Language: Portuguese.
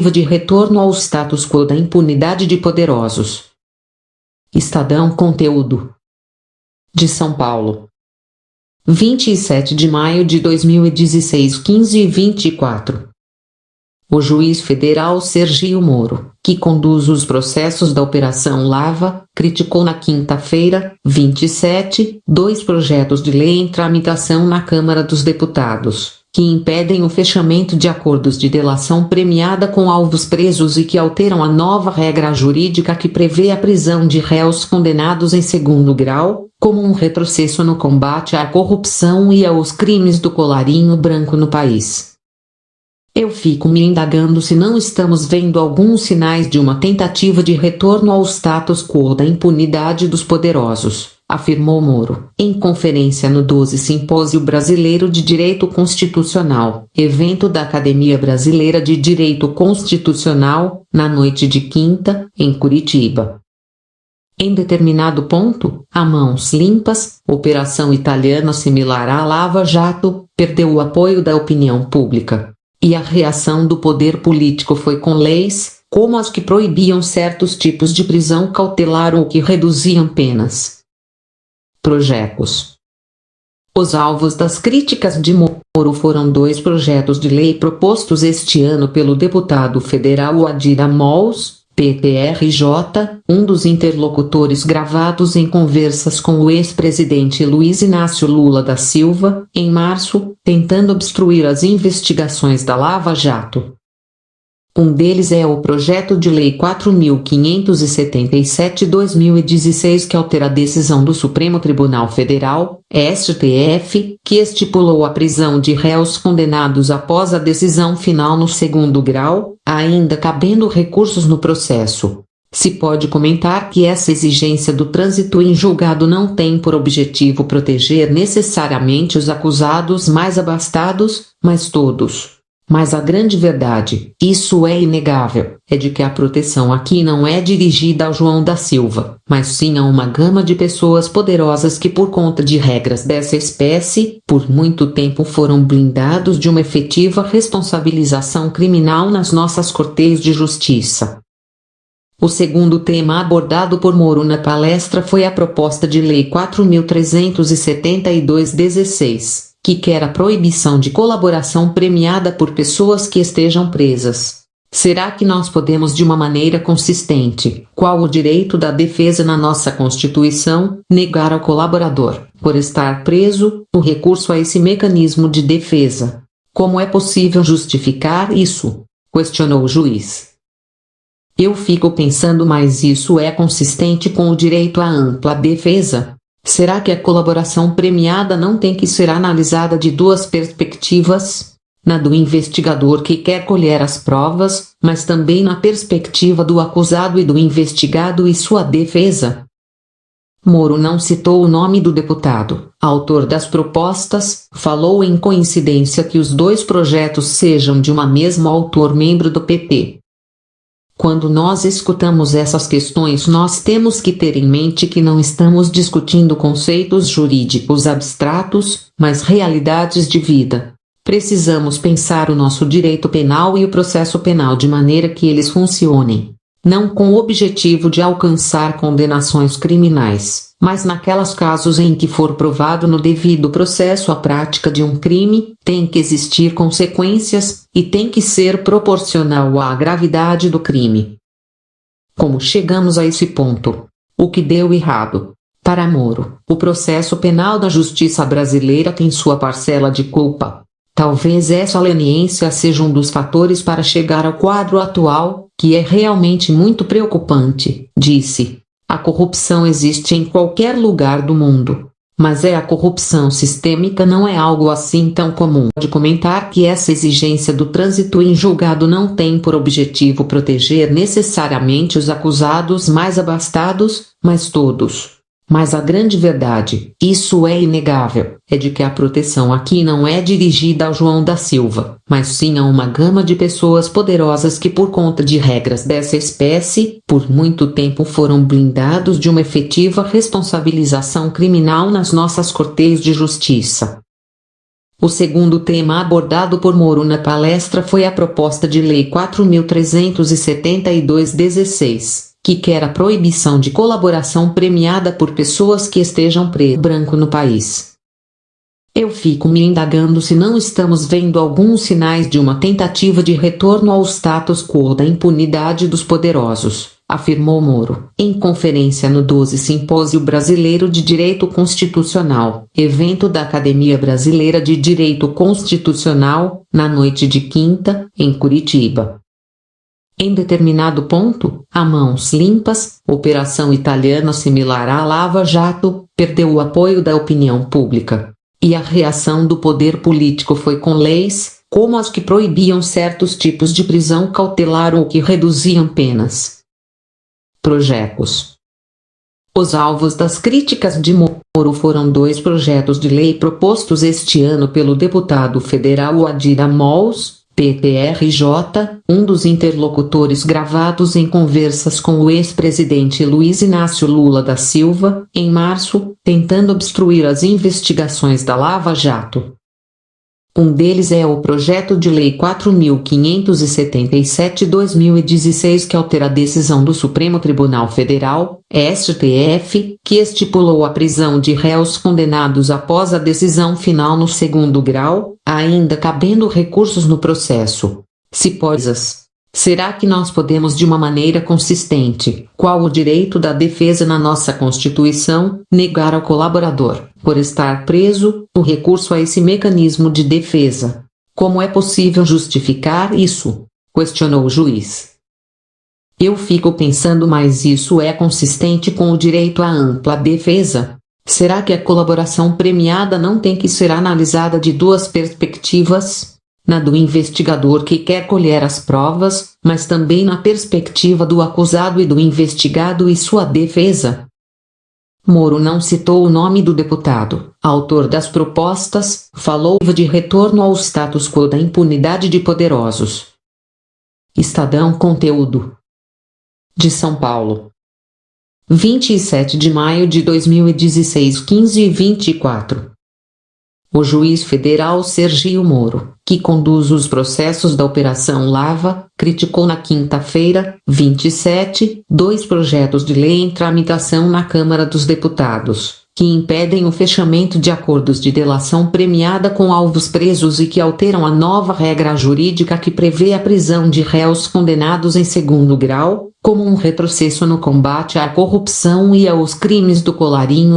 tentativa de retorno ao status quo da impunidade de poderosos. Estadão Conteúdo. De São Paulo. 27 de maio de 2016, 15h24. O juiz federal Sergio Moro, que conduz os processos da Operação Lava, criticou na quinta-feira, 27, 2 projetos de lei em tramitação na Câmara dos Deputados, que impedem o fechamento de acordos de delação premiada com alvos presos e que alteram a nova regra jurídica que prevê a prisão de réus condenados em segundo grau, como um retrocesso no combate à corrupção e aos crimes do colarinho branco no país. Eu fico me indagando se não estamos vendo alguns sinais de uma tentativa de retorno ao status quo da impunidade dos poderosos, afirmou Moro, em conferência no 12º Simpósio Brasileiro de Direito Constitucional, evento da Academia Brasileira de Direito Constitucional, na noite de quinta, em Curitiba. Em determinado ponto, a mãos limpas, operação italiana similar à Lava Jato, perdeu o apoio da opinião pública. E a reação do poder político foi com leis, como as que proibiam certos tipos de prisão cautelar ou que reduziam penas. Projetos. Os alvos das críticas de Moro foram 2 projetos de lei propostos este ano pelo deputado federal Adir Amolls, PPRJ, um dos interlocutores gravados em conversas com o ex-presidente Luiz Inácio Lula da Silva, em março, tentando obstruir as investigações da Lava Jato. Um deles é o projeto de lei 4.577/2016 que altera a decisão do Supremo Tribunal Federal, STF, que estipulou a prisão de réus condenados após a decisão final no segundo grau, ainda cabendo recursos no processo. Se pode comentar que essa exigência do trânsito em julgado não tem por objetivo proteger necessariamente os acusados mais abastados, mas todos. Mas a grande verdade, isso é inegável, é de que a proteção aqui não é dirigida ao João da Silva, mas sim a uma gama de pessoas poderosas que por conta de regras dessa espécie, por muito tempo foram blindados de uma efetiva responsabilização criminal nas nossas cortes de justiça. O segundo tema abordado por Moro na palestra foi a proposta de lei 4.372/16. Que quer a proibição de colaboração premiada por pessoas que estejam presas. Será que nós podemos de uma maneira consistente, qual o direito da defesa na nossa Constituição, negar ao colaborador, por estar preso, o recurso a esse mecanismo de defesa? Como é possível justificar isso? Questionou o juiz. Eu fico pensando, mas isso é consistente com o direito à ampla defesa? Será que a colaboração premiada não tem que ser analisada de 2 perspectivas? Na do investigador que quer colher as provas, mas também na perspectiva do acusado e do investigado e sua defesa. Moro não citou o nome do deputado, autor das propostas, falou em coincidência que os 2 projetos sejam de uma mesma autor membro do PT. Quando nós escutamos essas questões, nós temos que ter em mente que não estamos discutindo conceitos jurídicos abstratos, mas realidades de vida. Precisamos pensar o nosso direito penal e o processo penal de maneira que eles funcionem, não com o objetivo de alcançar condenações criminais, mas naqueles casos em que for provado no devido processo a prática de um crime, tem que existir consequências, e tem que ser proporcional à gravidade do crime. Como chegamos a esse ponto? O que deu errado? Para Moro, o processo penal da justiça brasileira tem sua parcela de culpa. Talvez essa leniência seja um dos fatores para chegar ao quadro atual, que é realmente muito preocupante, disse. A corrupção existe em qualquer lugar do mundo. Mas a corrupção sistêmica não é algo assim tão comum. Pode comentar que essa exigência do trânsito em julgado não tem por objetivo proteger necessariamente os acusados mais abastados, mas todos. Mas a grande verdade, isso é inegável, é de que a proteção aqui não é dirigida ao João da Silva, mas sim a uma gama de pessoas poderosas que por conta de regras dessa espécie, por muito tempo foram blindados de uma efetiva responsabilização criminal nas nossas cortes de justiça. O segundo tema abordado por Moro na palestra foi a proposta de Lei 4.372/16, que quer a proibição de colaboração premiada por pessoas que estejam preto branco no país. Eu fico me indagando se não estamos vendo alguns sinais de uma tentativa de retorno ao status quo da impunidade dos poderosos, afirmou Moro, em conferência no 12º Simpósio Brasileiro de Direito Constitucional, evento da Academia Brasileira de Direito Constitucional, na noite de quinta, em Curitiba. Em determinado ponto, a mãos limpas, operação italiana similar à Lava Jato, perdeu o apoio da opinião pública. E a reação do poder político foi com leis, como as que proibiam certos tipos de prisão cautelar ou que reduziam penas. Projetos. Os alvos das críticas de Moro foram 2 projetos de lei propostos este ano pelo deputado federal Adir Amolls, PPRJ, um dos interlocutores gravados em conversas com o ex-presidente Luiz Inácio Lula da Silva, em março, tentando obstruir as investigações da Lava Jato. Um deles é o projeto de lei 4.577/2016 que altera a decisão do Supremo Tribunal Federal, STF, que estipulou a prisão de réus condenados após a decisão final no 2º grau, ainda cabendo recursos no processo. Se possas. Será que nós podemos de uma maneira consistente, qual o direito da defesa na nossa Constituição, negar ao colaborador, por estar preso, o recurso a esse mecanismo de defesa? Como é possível justificar isso? Questionou o juiz. Eu fico pensando, mas isso é consistente com o direito à ampla defesa? Será que a colaboração premiada não tem que ser analisada de 2 perspectivas? Na do investigador que quer colher as provas, mas também na perspectiva do acusado e do investigado e sua defesa. Moro não citou o nome do deputado, autor das propostas, falou de retorno ao status quo da impunidade de poderosos. Estadão Conteúdo. De São Paulo. 27 de maio de 2016, 15h24. O juiz federal Sergio Moro, que conduz os processos da Operação Lava, criticou na quinta-feira, 27, 2 projetos de lei em tramitação na Câmara dos Deputados, que impedem o fechamento de acordos de delação premiada com alvos presos e que alteram a nova regra jurídica que prevê a prisão de réus condenados em 2º grau, como um retrocesso no combate à corrupção e aos crimes do colarinho